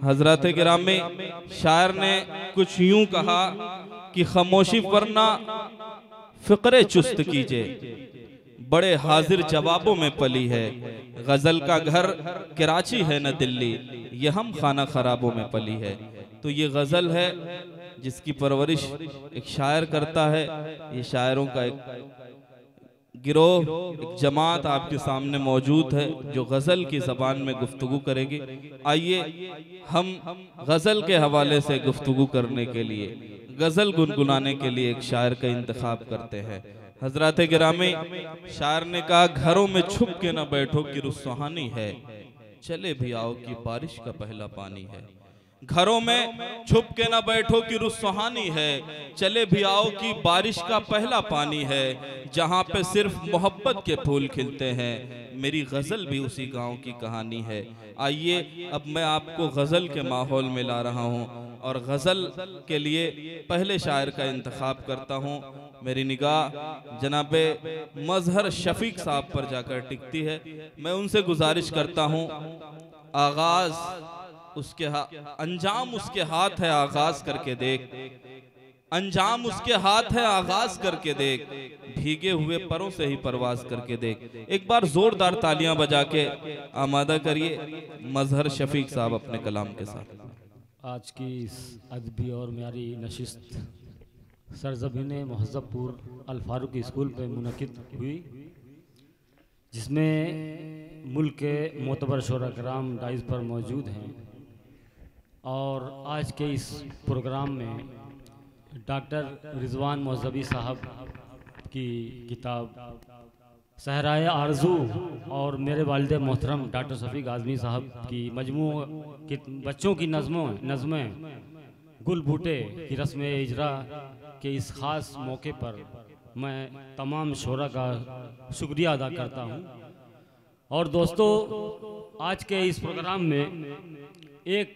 हजरत गिरामी शायर ने कुछ यूं कहा कि खामोशी वरना फिक्रे चुस्त कीजिए, बड़े हाजिर जवाबों में पली है। गजल का घर कराची है न दिल्ली, ये हम खाना खराबों में पली है। तो ये गजल है जिसकी परवरिश एक शायर करता है। ये शायरों का एक गिरोह, एक जमात आपके सामने मौजूद है जो गजल की जबान में गुफ्तगू करेगी। आइए हम गजल के हवाले से गुफ्तगू करने के लिए, गजल गुनगुनाने के लिए एक शायर का इंतखाब करते हैं। हजरत गिरामी शायर ने कहा, घरों में छुप के न बैठो कि रुत सुहानी है, चले भी आओ कि बारिश का पहला पानी है। घरों में छुप के न बैठो कि रुत सुहानी है, चले भी आओ कि बारिश का पहला पानी है। जहाँ पे सिर्फ मोहब्बत के फूल खिलते हैं, मेरी गजल भी उसी गांव की कहानी है। आइए अब मैं आपको गजल के माहौल में ला रहा हूँ और गजल के लिए पहले शायर का इंतखाब करता हूँ। मेरी निगाह जनाबे मजहर शफीक साहब पर जाकर टिकती है। मैं उनसे गुजारिश करता हूँ, आगाज उसके अंजाम उसके हाथ है, आगाज करके देख, अंजाम उसके हाथ है, आगाज करके देख, भीगे हुए परों से ही परवाज करके देख। एक बार जोरदार तालियां बजा के आमादा करिए मजहर शफीक साहब अपने कलाम के साथ। आज की इस अदबी और म्यारी नशिस्त सरजमीन महज़बपुर अल फारूक स्कूल पे मुनक़िद हुई, जिसमें मुल्क के मोतबर शोरा कराम डाइस पर मौजूद हैं। और आज के इस प्रोग्राम में डॉक्टर रिजवान मौज़बी साहब की किताब सहराए आरज़ू और मेरे वालिद मोहतरम डॉक्टर शफीक आज़मी साहब की मजमू की बच्चों की नज़में गुल बूटे की रस्म इजरा के इस ख़ास मौके पर मैं तमाम शोरा का शुक्रिया अदा करता हूँ। और दोस्तों, आज के इस प्रोग्राम में एक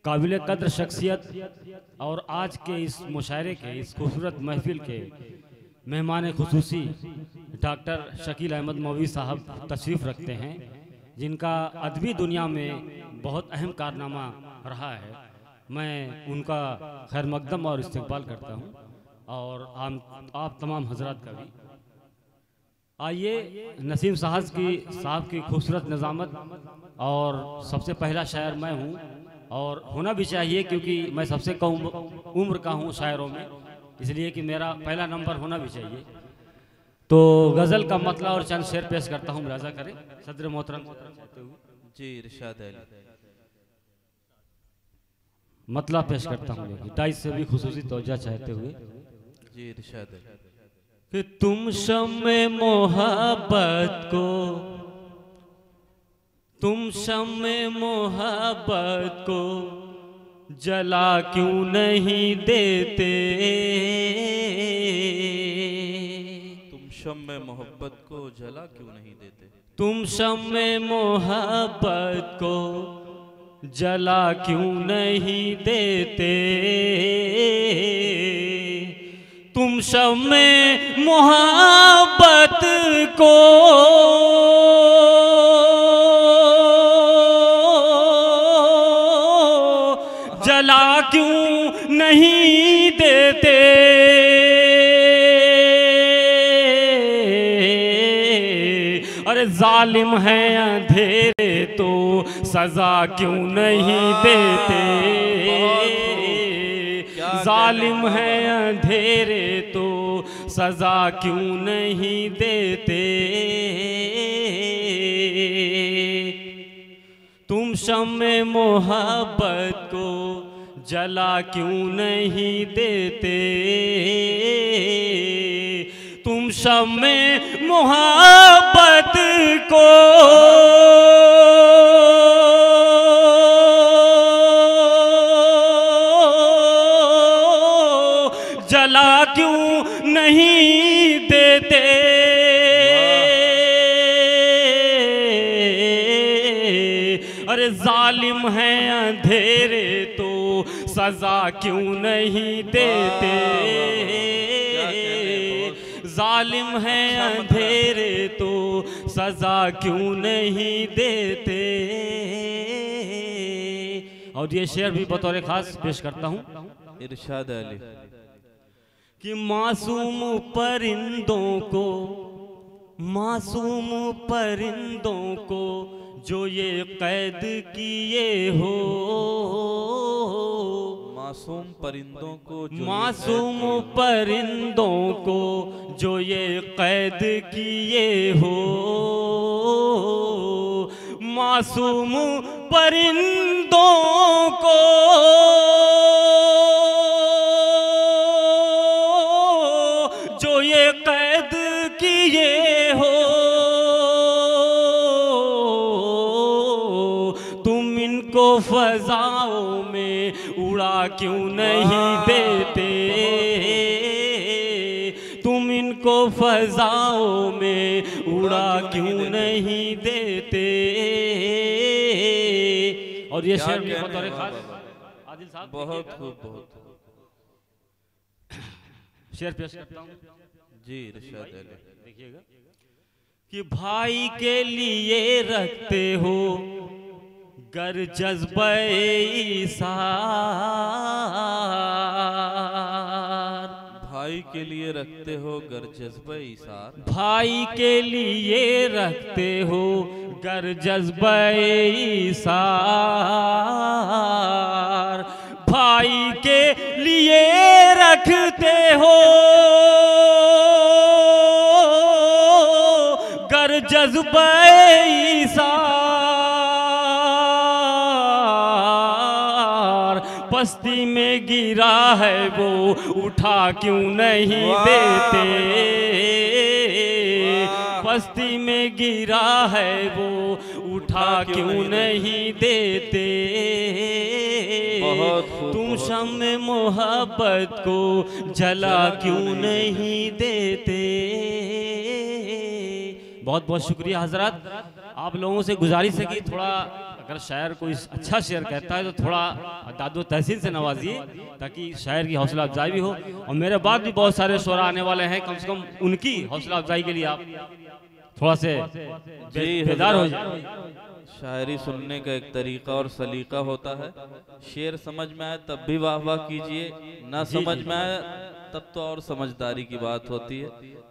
काबिल कद्र शख्सियत और आज के इस मुशायरे के इस खूबसूरत महफिल के मेहमान खुसूसी डॉक्टर शकील अहमद मौलवी साहब तशरीफ़ रखते हैं, जिनका अदबी दुनिया में बहुत अहम कारनामा रहा है। मैं उनका खैर मकदम और इस्तकबाल करता हूँ और आप तमाम हजरात का भी। आइए नसीम साहब की खूबसूरत निज़ामत, और सबसे पहला शायर मैं हूँ और होना भी चाहिए क्योंकि मैं सबसे कम उम्र का हूँ शायरों में, इसलिए कि मेरा पहला नंबर होना भी चाहिए। तो गज़ल का मतला और चंद शेर पेश करता हूँ, मुलाजा करें सदर मोहतरम जी। इरशाद है, मतला पेश करता हूँ डाइस से भी खुसूसी तवज्जो चाहते हुए जी। इरशाद है कि तुम शम्मे मोहब्बत को, तुम शम्मे मोहब्बत को जला क्यों नहीं देते, तुम शम्मे मोहब्बत को जला क्यों नहीं देते, तुम शम्मे मोहब्बत को जला क्यों नहीं देते, तुम शम्मे मोहब्बत को जला क्यों नहीं देते, अरे जालिम है अंधेरे तो सजा क्यों नहीं देते, जालिम है अंधेरे तो सजा क्यों नहीं देते, तुम शम्मे मोहब्बत को जला क्यों नहीं देते, तुम शम्मे मोहब्बत को जला क्यों नहीं देते, अरे जालिम है अंधेरे तो सजा क्यों नहीं देते, जालिम है अंधेरे तो सजा क्यों नहीं देते, और ये शेर भी बतौर खास पेश करता हूँ। इरशाद अली कि मासूम परिंदों को जो ये कैद किए हो, मासूम परिंदों को जो ये कैद किए हो, मासूम परिंदों को जो ये कैद किए हो, तुम इनको फजाओं में उड़ा क्यों नहीं देते, तुम इनको फजाओं में उड़ा क्यों नहीं देते। और ये शेर भी बतौर खास आदिल साहब बहुत खूब, बहुत शेर पेश करता हूँ जी। इरशाद अली देखिएगा कि भाई के लिए रखते हो गर जज्बे इसार, भाई के लिए रखते हो गर जज्बे इसार, भाई के लिए रखते हो गर जज्बे इसार, भाई के लिए रखते हो गर जज्बे इसार, पस्ती में गिरा है वो उठा क्यों नहीं देते, पस्ती में गिरा है वो उठा क्यों नहीं देते। तुम शम्मे मोहब्बत को जला क्यों नहीं देते। बहुत बहुत शुक्रिया हजरत। आप लोगों से गुजारिश है कि थोड़ा अगर शायर कोई अच्छा शेर कहता है तो थोड़ा दादो तहसीन से नवाजिए ताकि शायर की हौसला अफजाई भी हो। और मेरे बाद भी बहुत सारे शोरा आने वाले हैं, कम से कम उनकी हौसला अफजाई के लिए आप थोड़ा से बेदार हो जाए। शायरी सुनने का एक तरीका और सलीका होता है। शेर समझ में आए तब भी वाह वाह कीजिए, ना समझ में आए तब तो और समझदारी की बात होती है,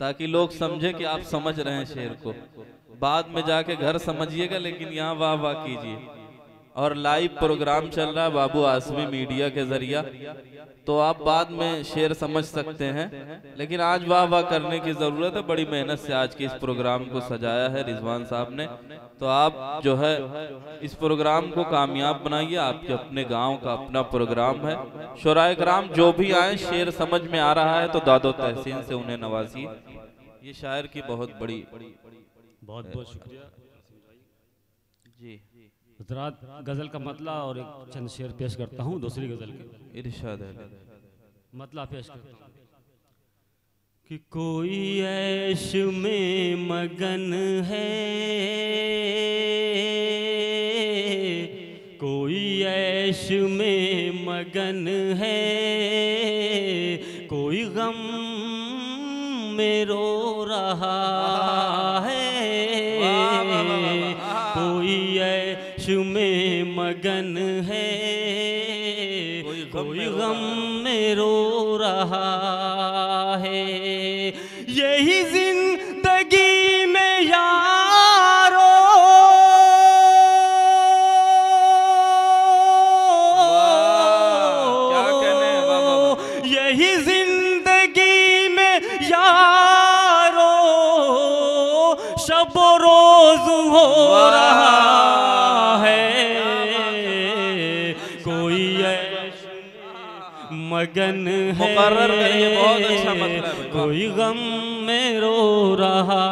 ताकि लोग समझे कि आप समझ रहे हैं शेर को। बाद में जाके घर समझिएगा, लेकिन यहाँ वाह वाह कीजिए। और लाइव प्रोग्राम चल रहा है बाबू आसमी मीडिया के जरिया, तो आप बाद में शेर समझ सकते हैं, लेकिन आज वाह वाह करने की जरूरत है। बड़ी मेहनत से आज के इस प्रोग्राम को सजाया है रिजवान साहब ने, तो आप जो है इस प्रोग्राम को कामयाब बनाइए। आपके अपने गांव का अपना प्रोग्राम है। शोराए कराम जो भी आए, शेर समझ में आ रहा है तो दादो तहसीन से उन्हें नवाजिए। ये शायर की बहुत बड़ी बहुत बहुत शुक्रिया जी। हज़रात, गज़ल का मतला और एक चंद शेर पेश करता हूँ दूसरी गज़ल के। इरशाद मतला पेश करता हूँ कि कोई ऐश में मगन है, कोई ऐश में मगन है, कोई गम में रो रहा है, कोई ऐश में मगन है, कोई गम में रो रहा है। यही जिंदगी में यारो क्या कहने, यही जिंदगी में यारो शब रोज हो रहा है। कोई मगन है, बहुत अच्छा मतलब है। कोई गम में रो रहा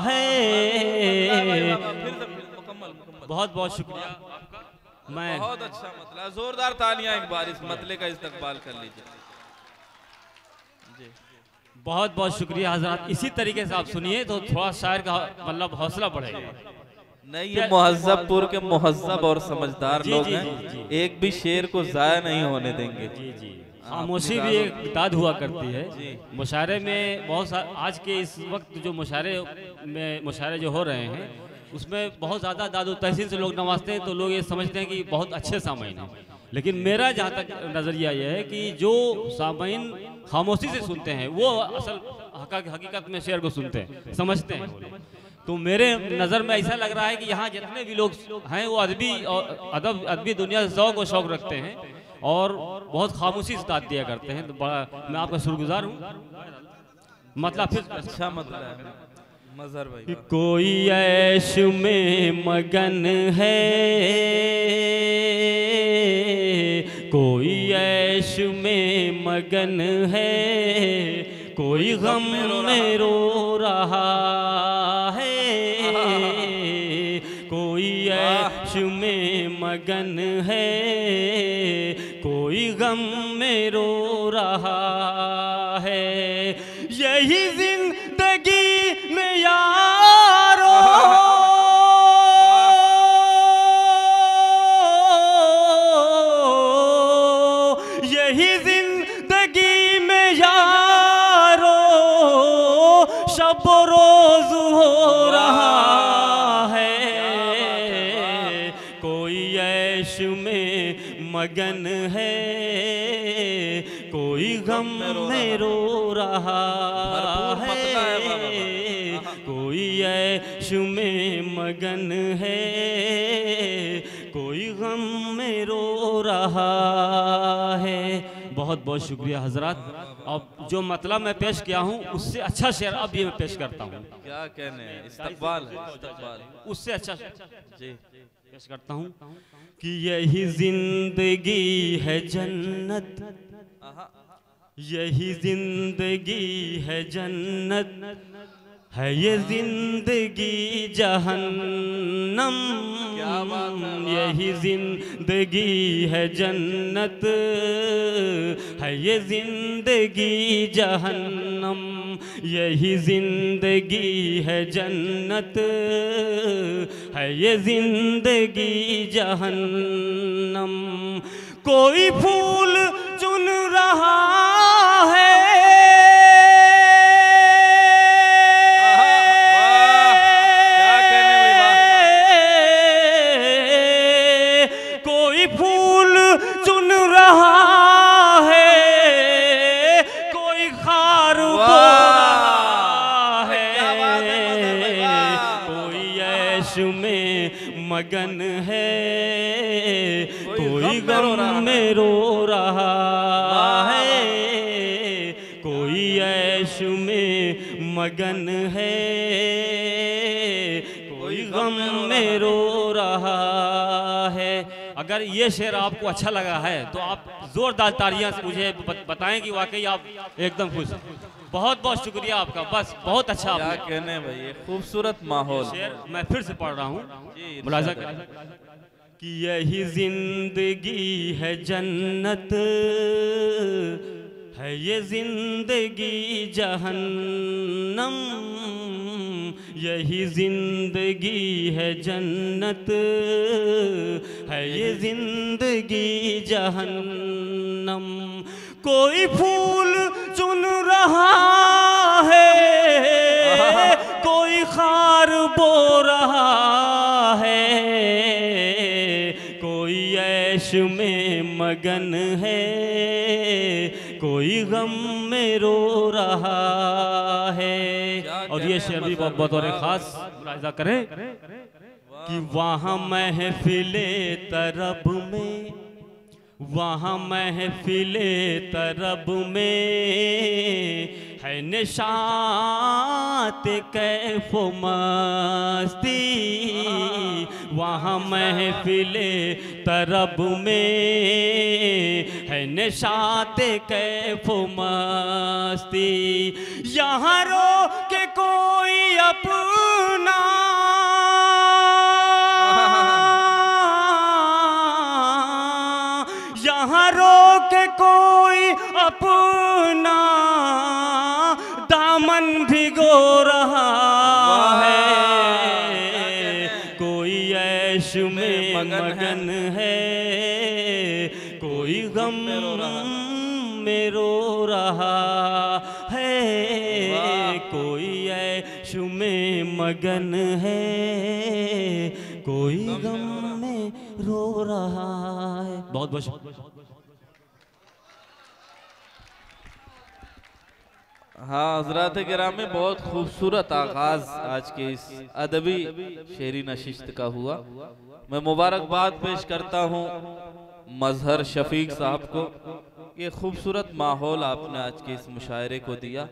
है। बहुत बहुत शुक्रिया आपका। मैं बहुत अच्छा मतलब, जोरदार तालियां एक बार इस मतले का इस्तकबाल कर लीजिए जी। बहुत बहुत शुक्रिया हजरत। इसी तरीके से आप सुनिए तो थोड़ा शायर का मतलब हौसला बढ़ेगा। नहीं, ये मुहज़्ज़बपुर के मुहज़्ज़ब और समझदार लोग जी, हैं, जी। एक भी शेर को जाया नहीं होने देंगे। जी जी, खामोशी भी एक दाद हुआ करती है। मुशायरे में बहुत आज के इस वक्त जो मुशायरे जो हो रहे हैं, उसमें बहुत ज़्यादा दादू तहसीन से लोग नवाजते हैं तो लोग ये समझते हैं कि बहुत अच्छे सामाइन हैं, लेकिन मेरा जहाँ तक नज़रिया ये है कि जो सामाइन खामोशी से सुनते हैं वो असल हकीकत में शेर को सुनते हैं, समझते हैं। तो मेरे नज़र में ऐसा लग रहा है कि यहाँ जितने भी लोग हैं वो अदबी और अदबी दुनिया से ज़ौक़ व शौक़ रखते हैं और बहुत खामोशी से दाद दिया करते हैं। तो बड़ा मैं आपका शुक्रगुजार हूँ। मतलब फिर अच्छा मतलब है मजहर भाई। कोई ऐश में मगन है, कोई ऐश में मगन है, कोई गम में रो रहा है, कोई ऐश में मगन है, कोई गम में रो रहा है। यही जिंदगी में यारो यही जिंदगी में यारो शब रोज हो रहा है। कोई ऐश में मगन है, कोई गम में रो रहा है, कोई ऐश में मगन है, कोई गम में रो रहा है। बहुत बहुत शुक्रिया हजरत। अब जो मतलब मैं पेश किया हूँ उससे अच्छा शेर अब ये मैं पेश करता हूँ। क्या कहने हैं, इस्तकबाल है, इस्तकबाल। उससे अच्छा जी पेश करता हूँ कि यही जिंदगी है जन्नत, यही जिंदगी है जन्नत, है ये जिंदगी जहन्नम। क्या बात है, यही जिंदगी है जन्नत, है ये जिंदगी जहन्नम, यही जिंदगी है जन्नत, है ये जिंदगी जहन्नम। कोई फूल चुन रहा है, कोई फूल चुन रहा है, कोई खार बो रहा है, कोई ऐश में मगन है, कोई गम में रो रहा है, कोई ऐश में मगन है, कोई गम में रो रहा है। अगर ये शेर आपको अच्छा लगा है तो आप जोरदार तालियां से मुझे बताएं कि वाकई आप एकदम खुश हैं। बहुत बहुत शुक्रिया आपका। बस बहुत अच्छा क्या कहने भाई, ये खूबसूरत माहौल। शेर मैं फिर से पढ़ रहा हूँ, जी, मुलाजा करें कि यही जिंदगी है जन्नत, है ये जिंदगी जहन्नम, यही जिंदगी है जन्नत, है ये जिंदगी जहन्नम। कोई फूल चुन रहा है, कोई खार बो रहा है, कोई ऐश में मगन है, कोई गम में रो रहा है। और ये शेर भी बतौर खास मुलाहिजा करें कि वहाँ महफिले तरब में, वहाँ महफिले तरब में है निशात कैफ़ो मस्ती, वहाँ महफिले तरब में है निशात कैफ़ो मस्ती। यहाँ रो के कोई अपना यहाँ रो के कोई अपना दामन भिगो रहा है, कोई ऐश में मगन है, कोई गम में रो रहा है, कोई ऐश इश्क में मगन है, कोई गम में रो रहा है। बहुत बहुत हाँ हज़रात गिरामी, बहुत खूबसूरत आगाज आज के इस अदबी शेरी नशिस्त का हुआ। मैं मुबारकबाद पेश करता हूँ मजहर शफीक साहब को। ये खूबसूरत माहौल आपने आज के इस मुशायरे को दिया।